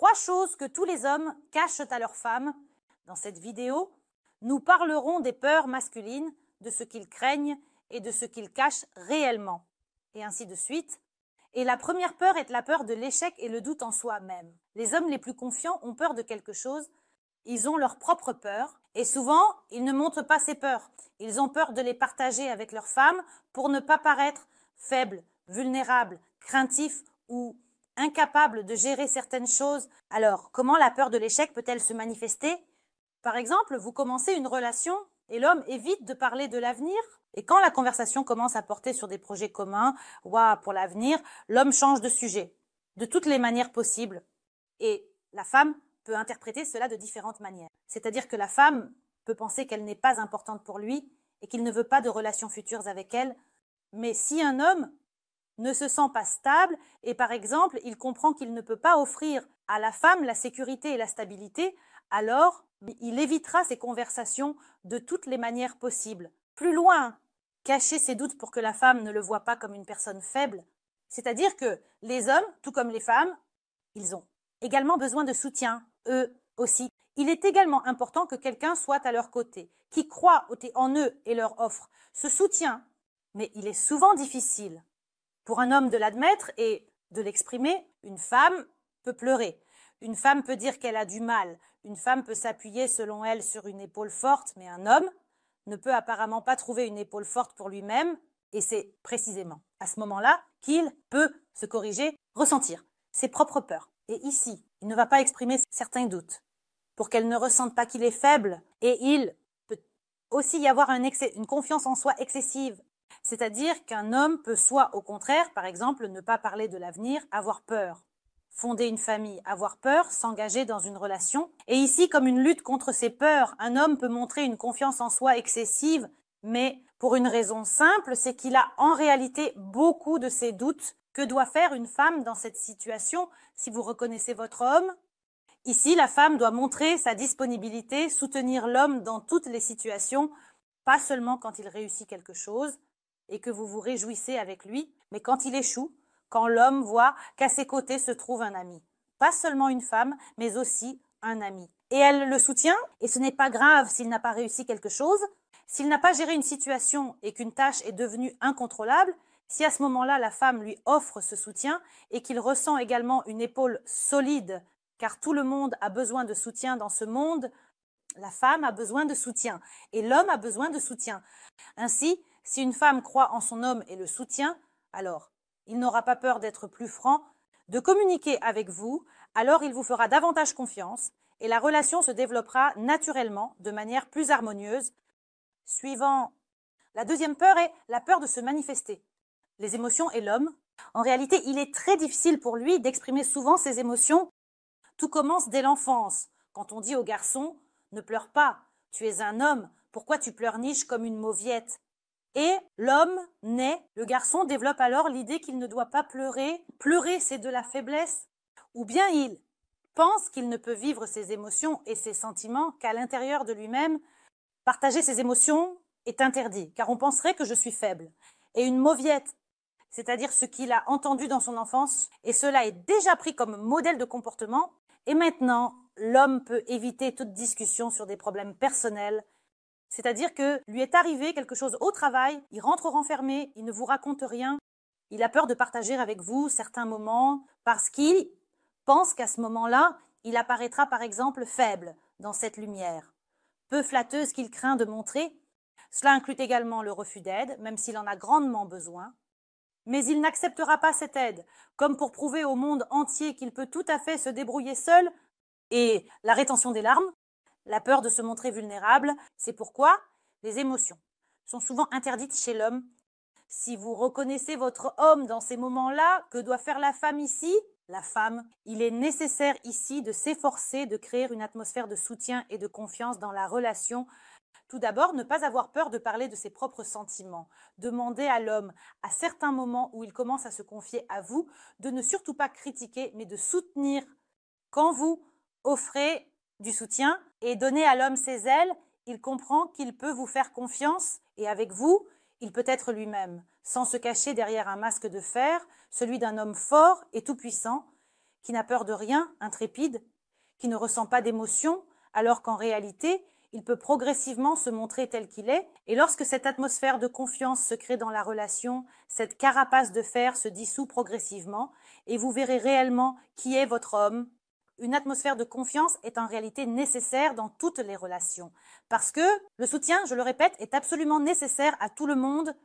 3 choses que tous les hommes cachent à leurs femmes. Dans cette vidéo, nous parlerons des peurs masculines, de ce qu'ils craignent et de ce qu'ils cachent réellement, et ainsi de suite. Et la première peur est la peur de l'échec et le doute en soi-même. Les hommes les plus confiants ont peur de quelque chose, ils ont leur propre peur, et souvent, ils ne montrent pas ces peurs. Ils ont peur de les partager avec leurs femmes pour ne pas paraître faibles, vulnérables, craintifs ou incapables de gérer certaines choses. Alors, comment la peur de l'échec peut-elle se manifester? Par exemple, vous commencez une relation et l'homme évite de parler de l'avenir. Et quand la conversation commence à porter sur des projets communs, pour l'avenir, l'homme change de sujet, de toutes les manières possibles. Et la femme peut interpréter cela de différentes manières. C'est-à-dire que la femme peut penser qu'elle n'est pas importante pour lui et qu'il ne veut pas de relations futures avec elle. Mais si un homme ne se sent pas stable et par exemple, il comprend qu'il ne peut pas offrir à la femme la sécurité et la stabilité, alors il évitera ces conversations de toutes les manières possibles. Plus loin, cacher ses doutes pour que la femme ne le voie pas comme une personne faible. C'est-à-dire que les hommes, tout comme les femmes, ils ont également besoin de soutien, eux aussi. Il est également important que quelqu'un soit à leur côté, qui croit en eux et leur offre ce soutien. Mais il est souvent difficile pour un homme de l'admettre et de l'exprimer. Une femme peut pleurer, une femme peut dire qu'elle a du mal, une femme peut s'appuyer selon elle sur une épaule forte, mais un homme ne peut apparemment pas trouver une épaule forte pour lui-même, et c'est précisément à ce moment-là qu'il peut se corriger, ressentir ses propres peurs. Et ici, il ne va pas exprimer certains doutes pour qu'elle ne ressente pas qu'il est faible, et il peut aussi y avoir une confiance en soi excessive. C'est-à-dire qu'un homme peut soit au contraire, par exemple, ne pas parler de l'avenir, avoir peur, fonder une famille, avoir peur, s'engager dans une relation. Et ici, comme une lutte contre ses peurs, un homme peut montrer une confiance en soi excessive, mais pour une raison simple, c'est qu'il a en réalité beaucoup de ces doutes. Que doit faire une femme dans cette situation si vous reconnaissez votre homme? Ici, la femme doit montrer sa disponibilité, soutenir l'homme dans toutes les situations, pas seulement quand il réussit quelque chose et que vous vous réjouissez avec lui, mais quand il échoue, quand l'homme voit qu'à ses côtés se trouve un ami. Pas seulement une femme, mais aussi un ami. Et elle le soutient, et ce n'est pas grave s'il n'a pas réussi quelque chose, s'il n'a pas géré une situation et qu'une tâche est devenue incontrôlable, si à ce moment-là la femme lui offre ce soutien et qu'il ressent également une épaule solide, car tout le monde a besoin de soutien dans ce monde, la femme a besoin de soutien et l'homme a besoin de soutien. Ainsi, si une femme croit en son homme et le soutient, alors il n'aura pas peur d'être plus franc, de communiquer avec vous, alors il vous fera davantage confiance et la relation se développera naturellement de manière plus harmonieuse. Suivant, la deuxième peur est la peur de se manifester. Les émotions et l'homme. En réalité, il est très difficile pour lui d'exprimer souvent ses émotions. Tout commence dès l'enfance. Quand on dit au garçon « Ne pleure pas, tu es un homme, pourquoi tu pleurniches comme une mauviette ?» Et l'homme naît, le garçon développe alors l'idée qu'il ne doit pas pleurer. Pleurer, c'est de la faiblesse. Ou bien il pense qu'il ne peut vivre ses émotions et ses sentiments qu'à l'intérieur de lui-même. Partager ses émotions est interdit, car on penserait que je suis faible. Et une mauviette, c'est-à-dire ce qu'il a entendu dans son enfance, et cela est déjà pris comme modèle de comportement, et maintenant, l'homme peut éviter toute discussion sur des problèmes personnels, c'est-à-dire que lui est arrivé quelque chose au travail, il rentre renfermé, il ne vous raconte rien, il a peur de partager avec vous certains moments, parce qu'il pense qu'à ce moment-là, il apparaîtra par exemple faible dans cette lumière, peu flatteuse qu'il craint de montrer. Cela inclut également le refus d'aide, même s'il en a grandement besoin. Mais il n'acceptera pas cette aide, comme pour prouver au monde entier qu'il peut tout à fait se débrouiller seul. Et la rétention des larmes, la peur de se montrer vulnérable, c'est pourquoi les émotions sont souvent interdites chez l'homme. Si vous reconnaissez votre homme dans ces moments-là, que doit faire la femme ici? La femme, il est nécessaire ici de s'efforcer de créer une atmosphère de soutien et de confiance dans la relation. Tout d'abord, ne pas avoir peur de parler de ses propres sentiments. Demandez à l'homme, à certains moments où il commence à se confier à vous, de ne surtout pas critiquer, mais de soutenir. Quand vous offrez du soutien et donnez à l'homme ses ailes, il comprend qu'il peut vous faire confiance et avec vous, il peut être lui-même, sans se cacher derrière un masque de fer, celui d'un homme fort et tout-puissant, qui n'a peur de rien, intrépide, qui ne ressent pas d'émotion, alors qu'en réalité, il peut progressivement se montrer tel qu'il est. Et lorsque cette atmosphère de confiance se crée dans la relation, cette carapace de fer se dissout progressivement et vous verrez réellement qui est votre homme. Une atmosphère de confiance est en réalité nécessaire dans toutes les relations. Parce que le soutien, je le répète, est absolument nécessaire à tout le monde.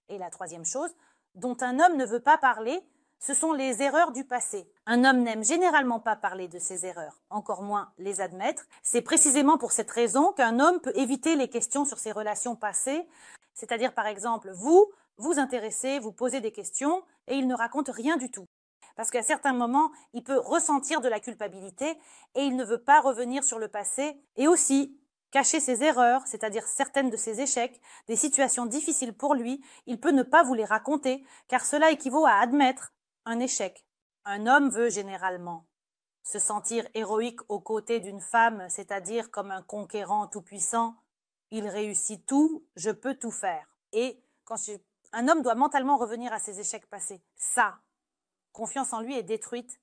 Et la troisième chose, dont un homme ne veut pas parler, ce sont les erreurs du passé. Un homme n'aime généralement pas parler de ses erreurs, encore moins les admettre. C'est précisément pour cette raison qu'un homme peut éviter les questions sur ses relations passées. C'est-à-dire, par exemple, vous intéressez, vous posez des questions et il ne raconte rien du tout. Parce qu'à certains moments, il peut ressentir de la culpabilité et il ne veut pas revenir sur le passé. Et aussi, cacher ses erreurs, c'est-à-dire certaines de ses échecs, des situations difficiles pour lui, il peut ne pas vous les raconter, car cela équivaut à admettre un échec. Un homme veut généralement se sentir héroïque aux côtés d'une femme, c'est-à-dire comme un conquérant tout-puissant. Il réussit tout, je peux tout faire. Et un homme doit mentalement revenir à ses échecs passés. Sa confiance en lui est détruite.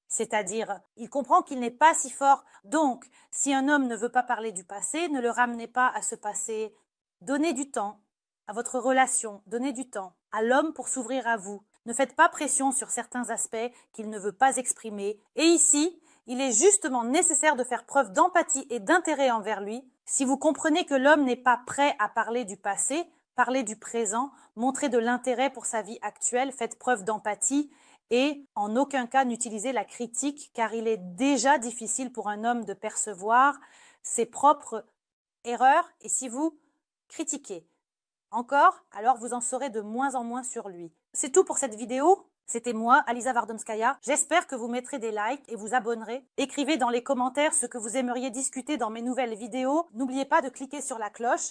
C'est-à-dire, il comprend qu'il n'est pas si fort. Donc, si un homme ne veut pas parler du passé, ne le ramenez pas à ce passé. Donnez du temps à votre relation, donnez du temps à l'homme pour s'ouvrir à vous. Ne faites pas pression sur certains aspects qu'il ne veut pas exprimer. Et ici, il est justement nécessaire de faire preuve d'empathie et d'intérêt envers lui. Si vous comprenez que l'homme n'est pas prêt à parler du passé, parlez du présent, montrez de l'intérêt pour sa vie actuelle, faites preuve d'empathie. Et en aucun cas n'utilisez la critique, car il est déjà difficile pour un homme de percevoir ses propres erreurs. Et si vous critiquez encore, alors vous en saurez de moins en moins sur lui. C'est tout pour cette vidéo. C'était moi, Aliza Vardomskaya. J'espère que vous mettrez des likes et vous abonnerez. Écrivez dans les commentaires ce que vous aimeriez discuter dans mes nouvelles vidéos. N'oubliez pas de cliquer sur la cloche